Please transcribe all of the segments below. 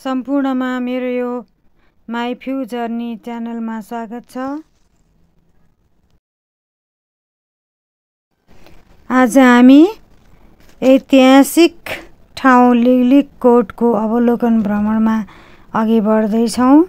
सम्पूर्णमा मेरो यो माई फ्यु जर्नी च्यानलमा स्वागत छ। आज हामी ऐतिहासिक ठाउँ लिगलिगकोटको अवलोकन भ्रमणमा अघि बढ्दैछौँ।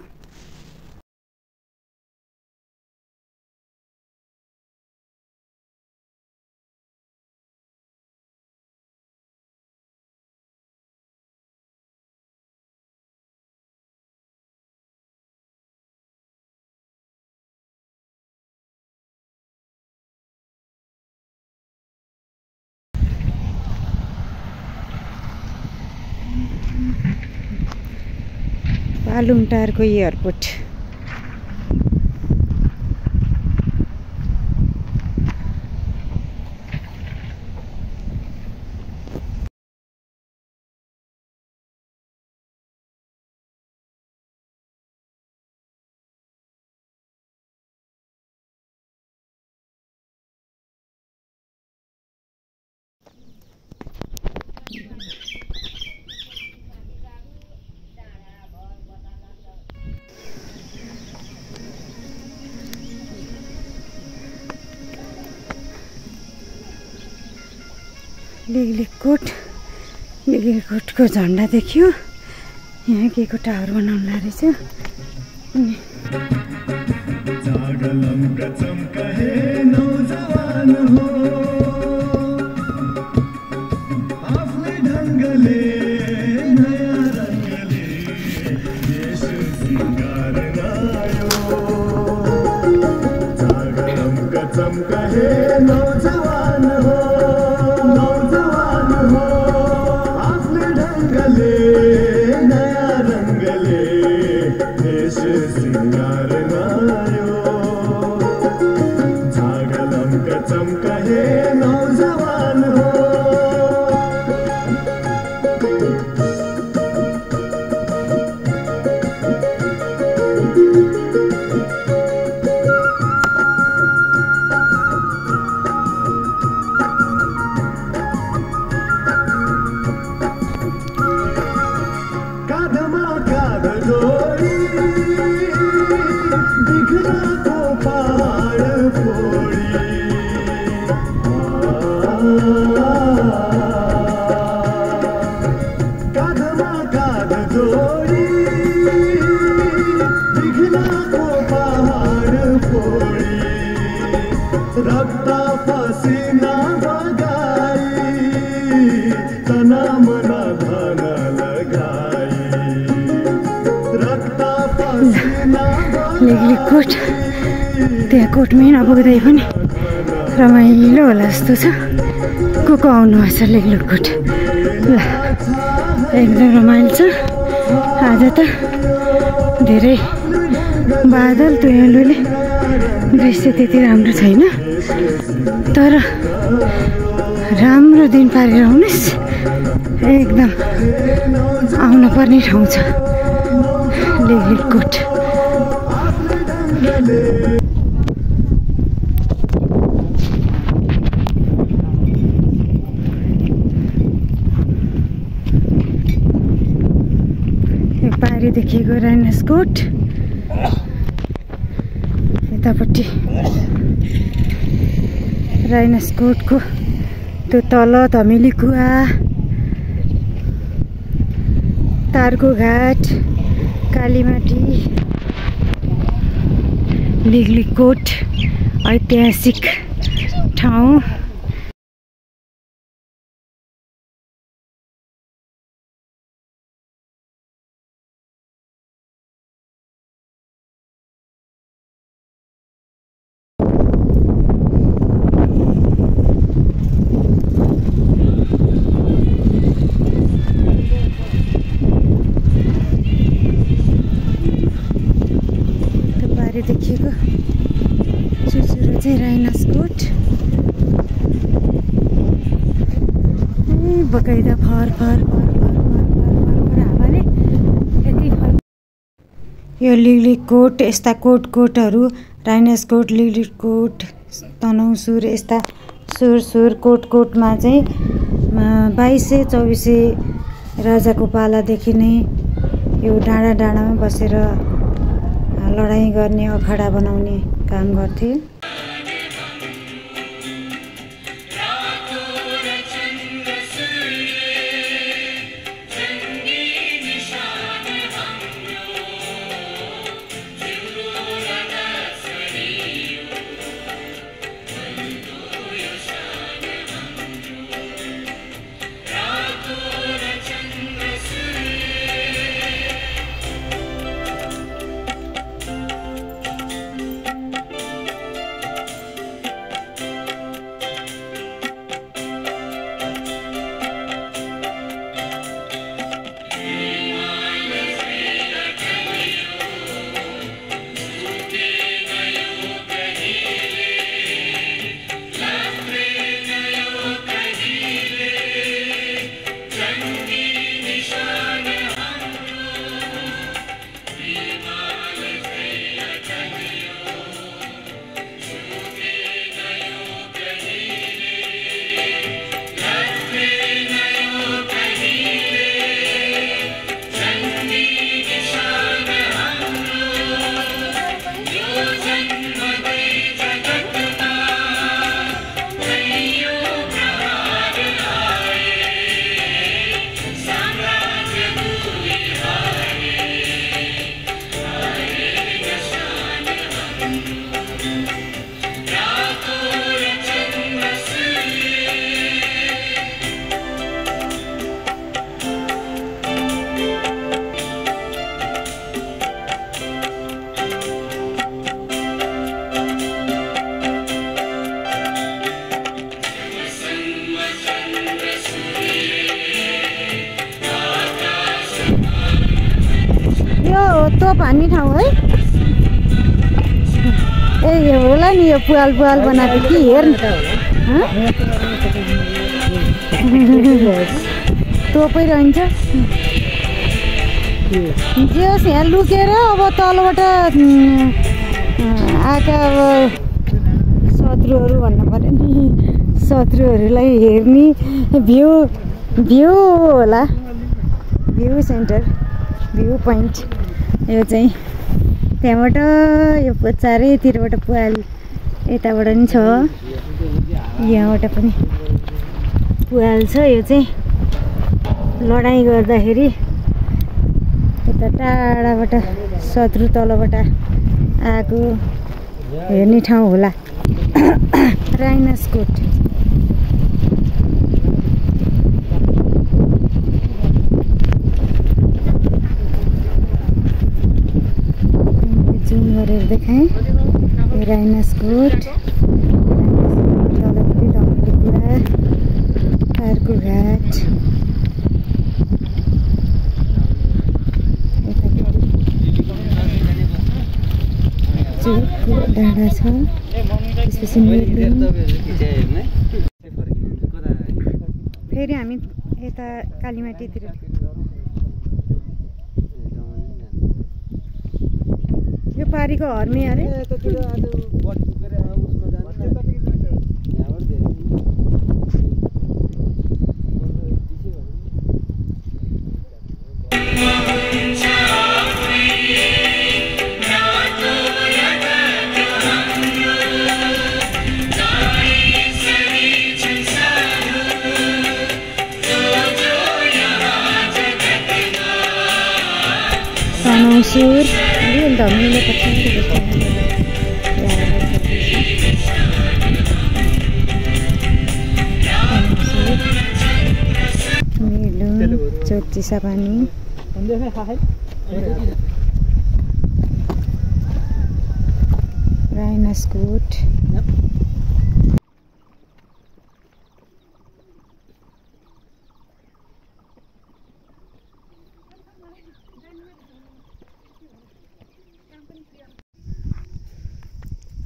बालुङटारको एयरपोर्ट। लिगलिगकोटको झन्डा देखियो। यहाँ केको टावर बनाउन रहेछ। लिगलिगकोट त्यहाँ कोटमै नपुग्दै पनि रमाइलो होला जस्तो छ। को आउनु भएको छ लिगलिगकोट? ल एकदम रमाइलो छ। आज त धेरै बादल तुयालुले दृश्य त्यति राम्रो छैन, तर राम्रो दिन पारेर आउनुहोस्। एकदम आउन पर्ने ठाउँ छ लिगलिगकोट। पारी देखिएको राइनसकोट, यतापट्टि राइनसकोटको त्यो तल धमिली कुवा, तारको घाट, कालीमाटी। लिगलिगकोट ऐतिहासिक ठाउँ। देखिएको चुचुरो चाहिँ राइनसकोट। बगैँचा फर हावाले यति फर। यो लिगलिगकोट यस्ता कोटहरू राइनसकोट, लिगलिगकोट, तनहुँसुर यस्ता सुर कोटमा चाहिँ 2200-2400 राजाको पालादेखि नै यो डाँडा डाँडामा बसेर लडाईँ गर्ने अखाडा बनाउने काम गर्थे। तोप हान्ने ठाउँ है। ए होला नि यो पुवाल बनाएको कि हेर्नु तोपै रहन्छ। जे होस् यहाँ लुकेर अब तलबाट आएका शत्रुहरू भन्नु पर्यो नि, शत्रुहरूलाई हेर्ने भ्यू होला, भ्यू सेन्टर, भ्यू पोइन्ट। यो चाहिँ त्यहाँबाट यो चारैतिरबाट पुवाल यताबाट पनि छ, यहाँबाट पनि पुवाल छ। यो चाहिँ लडाईँ गर्दाखेरि यता टाढाबाट शत्रु तलबाट आएको हेर्ने ठाउँ होला। राइनास्कोट जुम गरेर देखाएँ। राइनास्कोट तलपट्टि डम्बरेकुवा, अर्को घाट, चोकको डाँडा छ, त्यसपछि फेरि हामी यता कालीमाटीतिर। यो पारीको हर्मी अरे सुर धमिलो चोक चिसापानी, राइनास्कोट,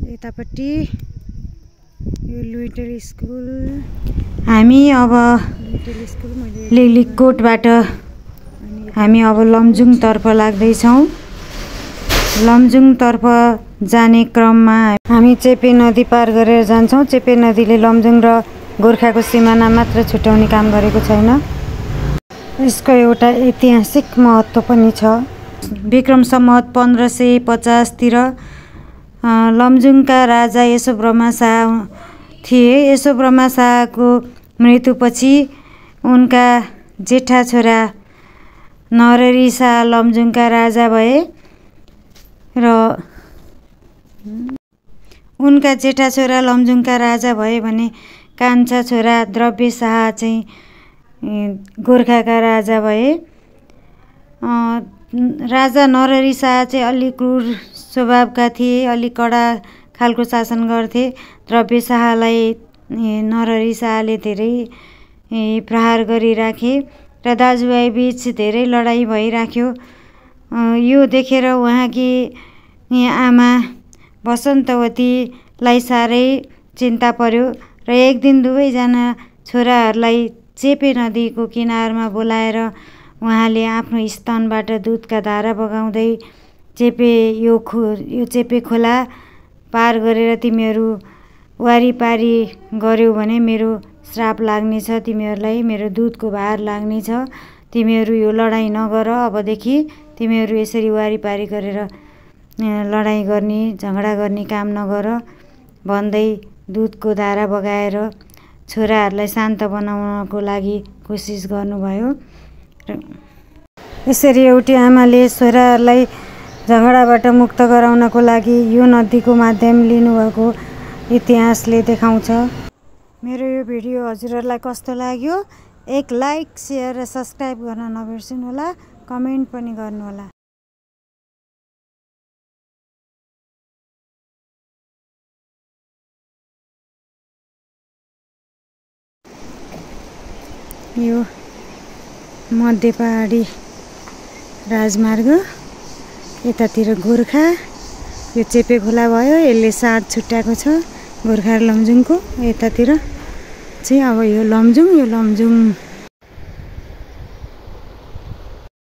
यतापट्टि यो लुइटेल स्कुल। हामी अब लिगलिगकोटबाट हामी अब लमजुङतर्फ लाग्दैछौँ। लमजुङतर्फ जाने क्रममा हामी चेपे नदी पार गरेर जान्छौँ। चेपे नदीले लमजुङ र गोर्खाको सिमाना मात्र छुट्याउने काम गरेको छैन। यसको एउटा ऐतिहासिक महत्त्व पनि छ। विक्रम सम्वत 1550 तिर लमजुङका राजा यशोब्रह्मा शाह थिए। यशोब्रह्मा शाहको मृत्युपछि उनका जेठा छोरा नरहरि शाह लमजुङका राजा भए र उनका जेठा छोरा लमजुङका राजा भए भने कान्छा छोरा द्रव्य शाह चाहिँ गोर्खाका राजा भए। राजा नरहरि शाह चाहिँ अलि क्रूर स्वभावका थिए, अलि कडा खालको शासन गर्थे। द्रव्य शाहलाई नरहरि शाहले धेरै प्रहार गरिराखे र दाजुभाइ बीच धेरै लडाइँ भइराख्यो। यो देखेर उहाँकी आमा वसन्तवतीलाई साह्रै चिन्ता पर्यो र एक दिन दुवैजना छोराहरूलाई चेपे नदीको किनारमा बोलाएर उहाँले आफ्नो स्तनबाट दुधका धारा बगाउँदै चेपे यो चेपे खोला पार गरेर तिमीहरू वारिपारी गर्यौ भने मेरो श्राप लाग्नेछ, तिमीहरूलाई मेरो दुधको भार लाग्नेछ, तिमीहरू यो लडाइँ नगर, अबदेखि तिमीहरू यसरी वारिपारी गरेर लडाइँ गर्ने झगडा गर्ने काम नगर भन्दै दुधको धारा बगाएर छोराहरूलाई शान्त बनाउनको लागि कोसिस गर्नुभयो। यसरी एउटी आमाले छोराहरूलाई झगडाबाट मुक्त गराउनको लागि यो नदीको माध्यम लिनुभएको इतिहासले देखाउँछ। मेरो यो भिडियो हजुरहरूलाई कस्तो लाग्यो? एक लाइक, सेयर र सब्सक्राइब गर्न नबिर्सिनुहोला। कमेन्ट पनि गर्नुहोला। यो मध्य पहाडी राजमार्ग, यतातिर गोर्खा, यो चेपे खोला भयो, यसले साथ छुट्याएको छ गोर्खा र लमजुङको। यतातिर चाहिँ अब यो लमजुङ